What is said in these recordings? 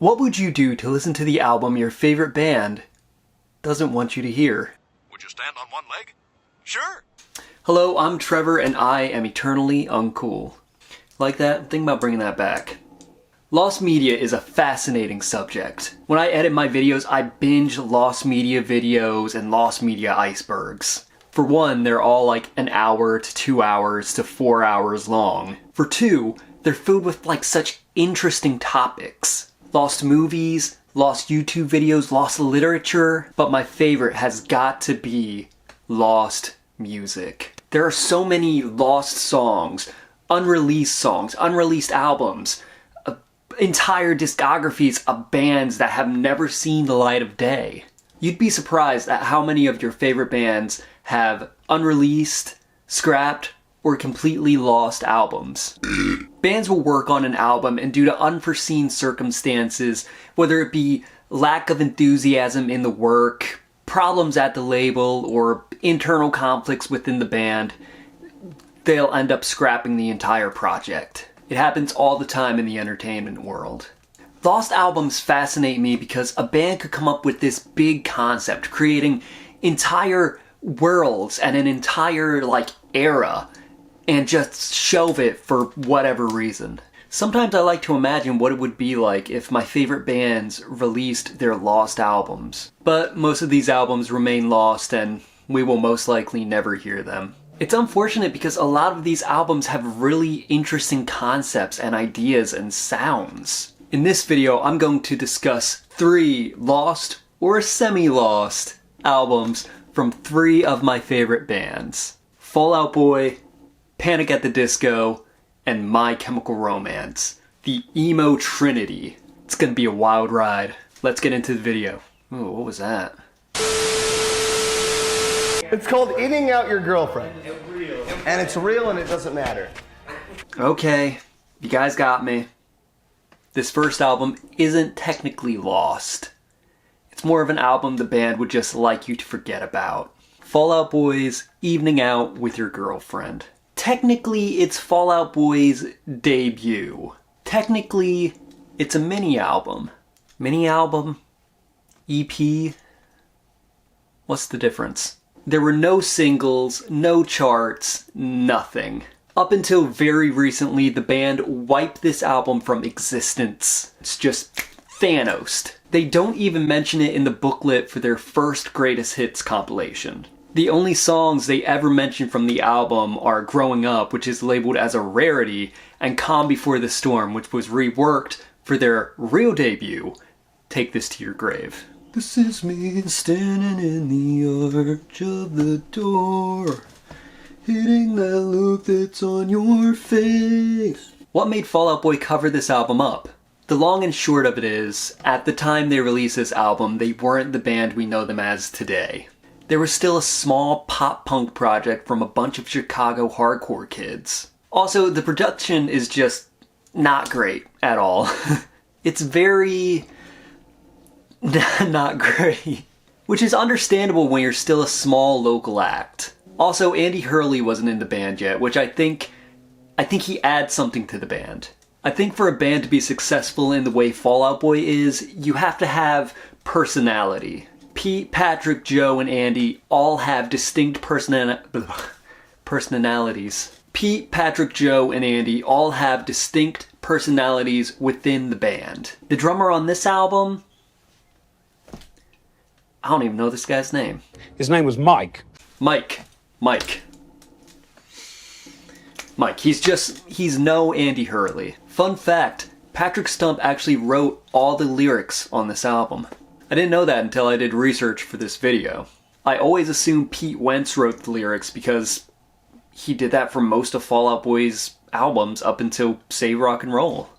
What would you do to listen to the album your favorite band doesn't want you to hear? Would you stand on one leg? Sure. Hello, I'm Trevor and I am eternally uncool. Like that? Think about bringing that back. Lost media is a fascinating subject. When I edit my videos, I binge lost media videos and lost media icebergs. For one, they're all like an hour to 2 hours to 4 hours long. For two, they're filled with like such interesting topics. Lost movies, lost YouTube videos, lost literature, but my favorite has got to be lost music. There are so many lost songs, unreleased albums, entire discographies of bands that have never seen the light of day. You'd be surprised at how many of your favorite bands have unreleased, scrapped, or completely lost albums. Bands will work on an album and due to unforeseen circumstances, whether it be lack of enthusiasm in the work, problems at the label, or internal conflicts within the band, they'll end up scrapping the entire project. It happens all the time in the entertainment world. Lost albums fascinate me because a band could come up with this big concept, creating entire worlds and an entire era, and just shelve it for whatever reason. Sometimes I like to imagine what it would be like if my favorite bands released their lost albums. But most of these albums remain lost and we will most likely never hear them. It's unfortunate because a lot of these albums have really interesting concepts and ideas and sounds. In this video, I'm going to discuss 3 lost or semi-lost albums from 3 of my favorite bands. Fall Out Boy, Panic at the Disco, and My Chemical Romance. The emo trinity. It's gonna be a wild ride. Let's get into the video. Ooh, what was that? It's called Eating Out Your Girlfriend. And it's real and it doesn't matter. Okay, you guys got me. This first album isn't technically lost. It's more of an album the band would just like you to forget about. Fall Out Boy's Evening Out with Your Girlfriend. Technically, it's Fall Out Boy's debut. Technically, it's a mini-album. Mini-album? EP? What's the difference? There were no singles, no charts, nothing. Up until very recently, the band wiped this album from existence. It's just Thanos. They don't even mention it in the booklet for their first Greatest Hits compilation. The only songs they ever mention from the album are Growing Up, which is labeled as a rarity, and Calm Before the Storm, which was reworked for their real debut, Take This to Your Grave. This is me standing in the arch of the door, hitting that look that's on your face. What made Fall Out Boy cover this album up? The long and short of it is, at the time they released this album, they weren't the band we know them as today. They were still a small pop-punk project from a bunch of Chicago hardcore kids. Also, the production is just not great at all. It's very not great. Which is understandable when you're still a small local act. Also, Andy Hurley wasn't in the band yet, which I think he adds something to the band. I think for a band to be successful in the way Fall Out Boy is, you have to have personality. Pete, Patrick, Joe, and Andy all have distinct personalities. Pete, Patrick, Joe, and Andy all have distinct personalities within the band. The drummer on this album, I don't even know this guy's name. His name was Mike. Mike. He's no Andy Hurley. Fun fact, Patrick Stump actually wrote all the lyrics on this album. I didn't know that until I did research for this video. I always assumed Pete Wentz wrote the lyrics because he did that for most of Fall Out Boy's albums up until Save Rock and Roll.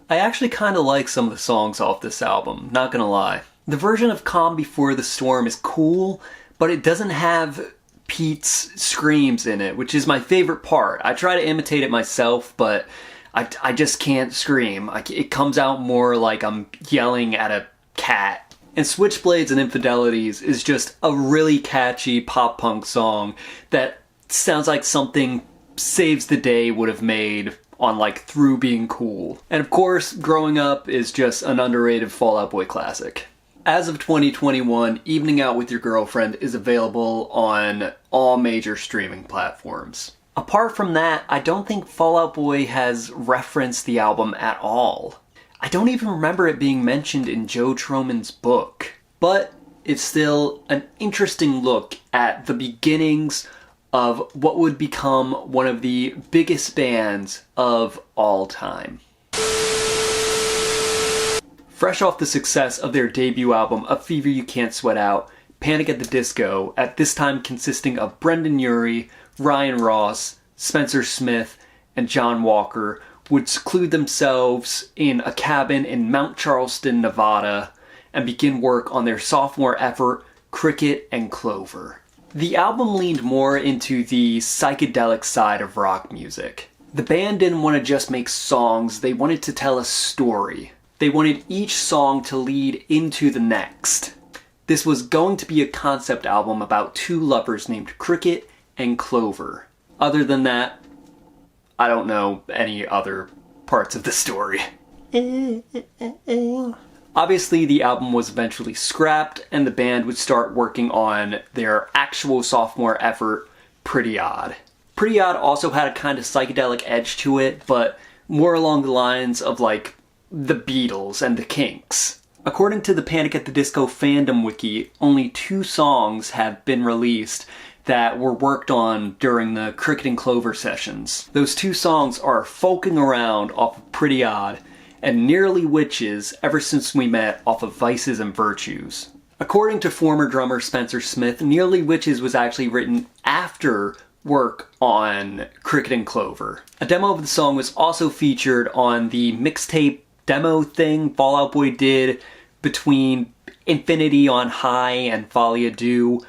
I actually kinda like some of the songs off this album, not gonna lie. The version of Calm Before the Storm is cool, but it doesn't have Pete's screams in it, which is my favorite part. I try to imitate it myself, but I just can't scream. It comes out more like I'm yelling at a cat. And Switchblades and Infidelities is just a really catchy pop-punk song that sounds like something Saves the Day would have made on like Through Being Cool. And of course, Growing Up is just an underrated Fall Out Boy classic. As of 2021, Evening Out With Your Girlfriend is available on all major streaming platforms. Apart from that, I don't think Fall Out Boy has referenced the album at all. I don't even remember it being mentioned in Joe Troman's book. But it's still an interesting look at the beginnings of what would become one of the biggest bands of all time. Fresh off the success of their debut album, A Fever You Can't Sweat Out, Panic at the Disco, at this time consisting of Brendan Urie, Ryan Ross, Spencer Smith, and John Walker, would seclude themselves in a cabin in Mount Charleston, Nevada, and begin work on their sophomore effort, Cricket and Clover. The album leaned more into the psychedelic side of rock music. The band didn't want to just make songs, they wanted to tell a story. They wanted each song to lead into the next. This was going to be a concept album about two lovers named Cricket and Clover. Other than that, I don't know any other parts of the story. Obviously, the album was eventually scrapped, and the band would start working on their actual sophomore effort, Pretty Odd. Pretty Odd also had a kind of psychedelic edge to it, but more along the lines of like the Beatles and the Kinks. According to the Panic at the Disco fandom wiki, only 2 songs have been released that were worked on during the Cricket and Clover sessions. Those 2 songs are Folking Around off of Pretty Odd and Nearly Witches Ever Since We Met off of Vices and Virtues. According to former drummer Spencer Smith, Nearly Witches was actually written after work on Cricket and Clover. A demo of the song was also featured on the mixtape demo thing Fall Out Boy did between Infinity on High and Folie à Deux,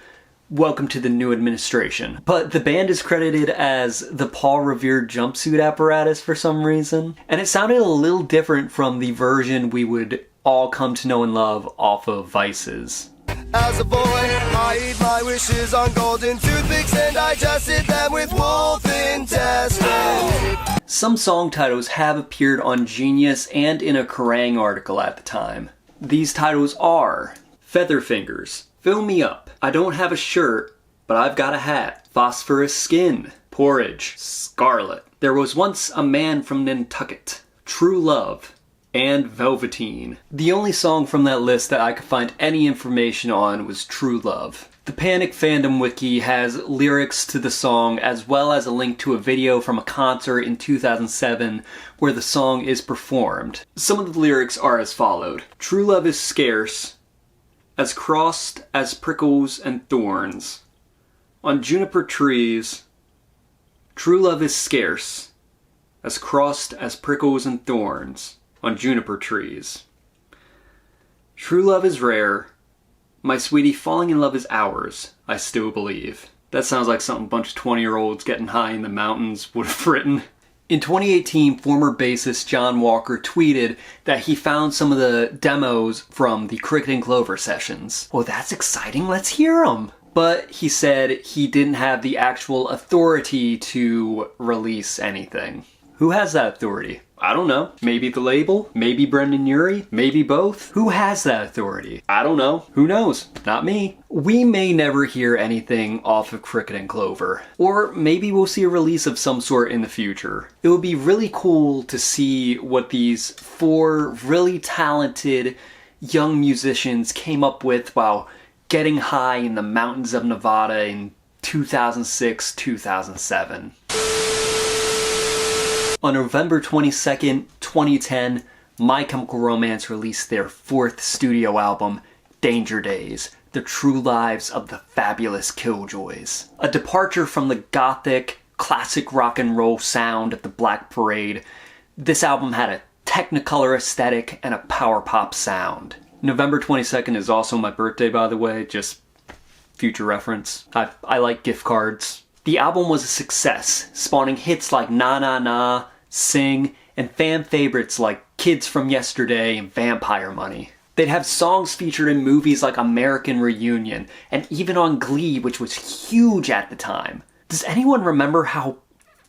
Welcome to the New Administration. But the band is credited as the Paul Revere jumpsuit apparatus for some reason. And it sounded a little different from the version we would all come to know and love off of Vices. As a boy, I eat my wishes on golden toothpicks and digested them with wolf intestines. Some song titles have appeared on Genius and in a Kerrang article at the time. These titles are Featherfingers, Fill Me Up, I Don't Have a Shirt, But I've Got a Hat, Phosphorus Skin, Porridge, Scarlet, There Was Once a Man from Nantucket, True Love, and Velveteen. The only song from that list that I could find any information on was True Love. The Panic fandom wiki has lyrics to the song as well as a link to a video from a concert in 2007 where the song is performed. Some of the lyrics are as followed. True love is scarce, as crossed as prickles and thorns. On juniper trees, true love is scarce, as crossed as prickles and thorns. On juniper trees. True love is rare. My sweetie, falling in love is ours, I still believe. That sounds like something a bunch of 20-year-olds getting high in the mountains would have written. In 2018, former bassist John Walker tweeted that he found some of the demos from the Cricket and Clover sessions. Well, that's exciting, let's hear them! But he said he didn't have the actual authority to release anything. Who has that authority? I don't know. Maybe the label? Maybe Brendan Urie? Maybe both? Who has that authority? I don't know. Who knows? Not me. We may never hear anything off of Cricket and Clover. Or maybe we'll see a release of some sort in the future. It would be really cool to see what these 4 really talented young musicians came up with while getting high in the mountains of Nevada in 2006, 2007. On November 22nd, 2010, My Chemical Romance released their 4th studio album, Danger Days, The True Lives of the Fabulous Killjoys. A departure from the gothic, classic rock and roll sound of the Black Parade, this album had a Technicolor aesthetic and a power pop sound. November 22nd is also my birthday, by the way, just future reference. I like gift cards. The album was a success, spawning hits like Na Na Na, Sing, and fan favorites like Kids from Yesterday and Vampire Money. They'd have songs featured in movies like American Reunion, and even on Glee, which was huge at the time. Does anyone remember how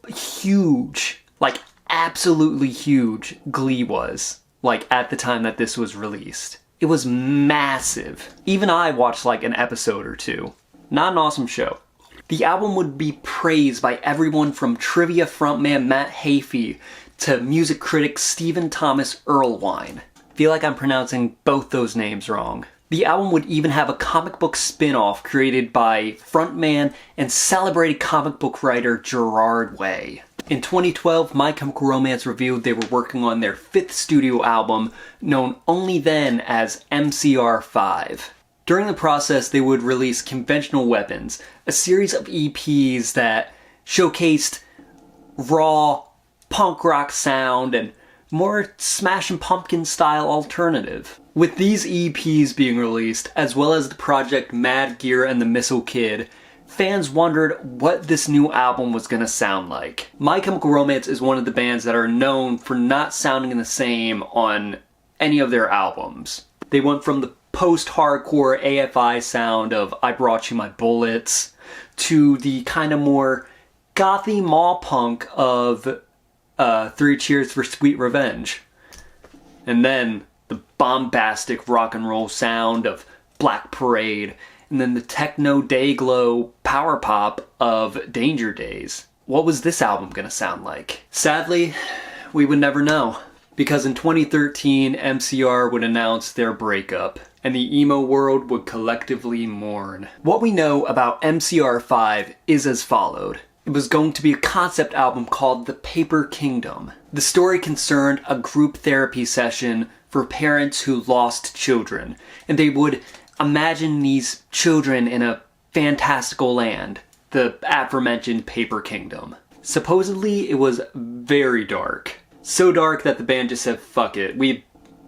huge, like absolutely huge Glee was, like at the time that this was released. It was massive. Even I watched like an episode or two. Not an awesome show. The album would be praised by everyone from trivia frontman Matt Heafy to music critic Stephen Thomas Erlewine. Feel like I'm pronouncing both those names wrong. The album would even have a comic book spin-off created by frontman and celebrated comic book writer Gerard Way. In 2012, My Chemical Romance revealed they were working on their 5th studio album, known only then as MCR5. During the process, they would release Conventional Weapons, a series of EPs that showcased raw punk rock sound and more Smashing Pumpkins style alternative. With these EPs being released, as well as the project Mad Gear and the Missile Kid, fans wondered what this new album was gonna sound like. My Chemical Romance is one of the bands that are known for not sounding the same on any of their albums. They went from the post-hardcore AFI sound of I Brought You My Bullets to the kind of more gothy mall punk of 3 Cheers for Sweet Revenge. And then the bombastic rock and roll sound of Black Parade, and then the techno day-glow power pop of Danger Days. What was this album gonna sound like? Sadly, we would never know, because in 2013, MCR would announce their breakup, and the emo world would collectively mourn. What we know about MCR5 is as followed. It was going to be a concept album called The Paper Kingdom. The story concerned a group therapy session for parents who lost children, and they would imagine these children in a fantastical land, the aforementioned Paper Kingdom. Supposedly, it was very dark. So dark that the band just said, fuck it, we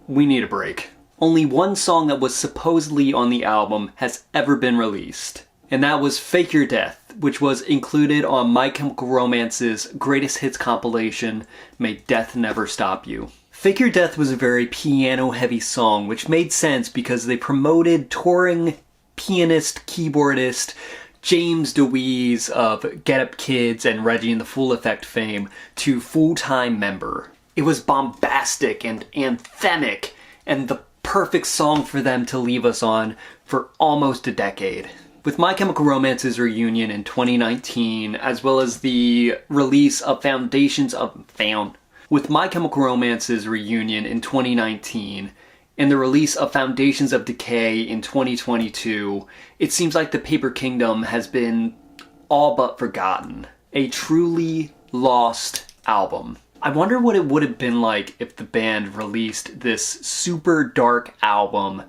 need a break. Only one song that was supposedly on the album has ever been released, and that was Fake Your Death, which was included on My Chemical Romance's Greatest Hits compilation, May Death Never Stop You. Fake Your Death was a very piano-heavy song, which made sense because they promoted touring pianist, keyboardist James DeWeese of Get Up Kids and Reggie and the Full Effect fame to full-time member. It was bombastic and anthemic, and the perfect song for them to leave us on for almost a decade. With My Chemical Romance's reunion in 2019, as well as the release of With My Chemical Romance's reunion in 2019, and the release of Foundations of Decay in 2022, it seems like the Paper Kingdom has been all but forgotten. A truly lost album. I wonder what it would have been like if the band released this super dark album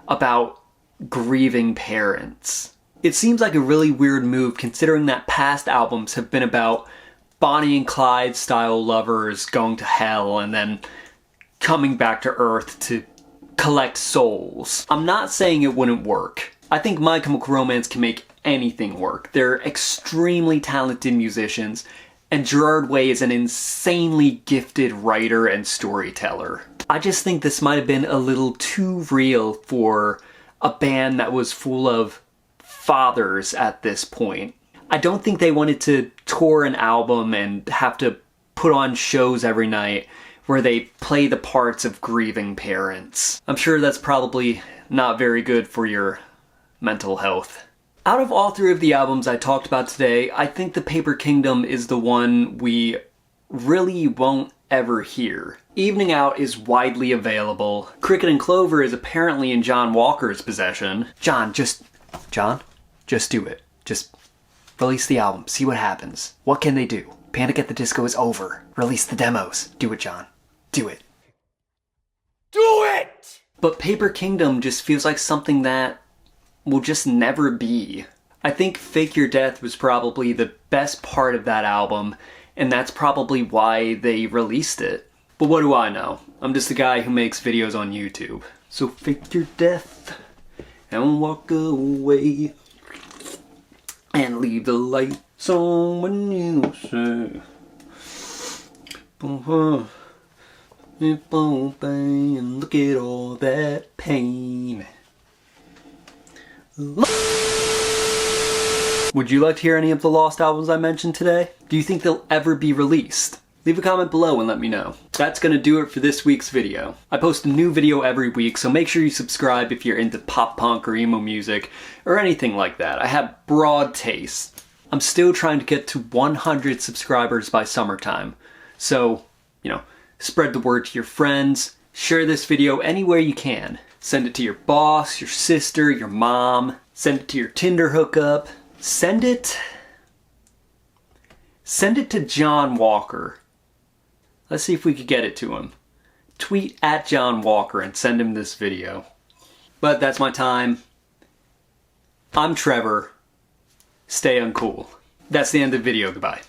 about grieving parents. It seems like a really weird move considering that past albums have been about Bonnie and Clyde style lovers going to hell and then coming back to Earth to collect souls. I'm not saying it wouldn't work. I think My Chemical Romance can make anything work. They're extremely talented musicians, and Gerard Way is an insanely gifted writer and storyteller. I just think this might have been a little too real for a band that was full of fathers at this point. I don't think they wanted to tour an album and have to put on shows every night where they play the parts of grieving parents. I'm sure that's probably not very good for your mental health. Out of all 3 of the albums I talked about today, I think The Paper Kingdom is the one we really won't ever hear. Evening Out is widely available. Cricket and Clover is apparently in John Walker's possession. John, just do it. Just release the album. See what happens. What can they do? Panic at the Disco is over. Release the demos. Do it, John. Do it. Do it! But Paper Kingdom just feels like something that will just never be. I think Fake Your Death was probably the best part of that album, and that's probably why they released it. But what do I know? I'm just a guy who makes videos on YouTube. So fake your death and walk away and leave the lights on when you say and look at all that pain. Would you like to hear any of the lost albums I mentioned today? Do you think they'll ever be released? leave a comment below and let me know. That's gonna do it for this week's video. I post a new video every week, so make sure you subscribe if you're into pop punk or emo music or anything like that. I have broad tastes. I'm still trying to get to 100 subscribers by summertime. So, spread the word to your friends, share this video anywhere you can. Send it to your boss, your sister, your mom, send it to your Tinder hookup. Send it to John Walker. Let's see if we could get it to him. Tweet at John Walker and send him this video. But that's my time. I'm Trevor. Stay uncool. That's the end of the video. Goodbye.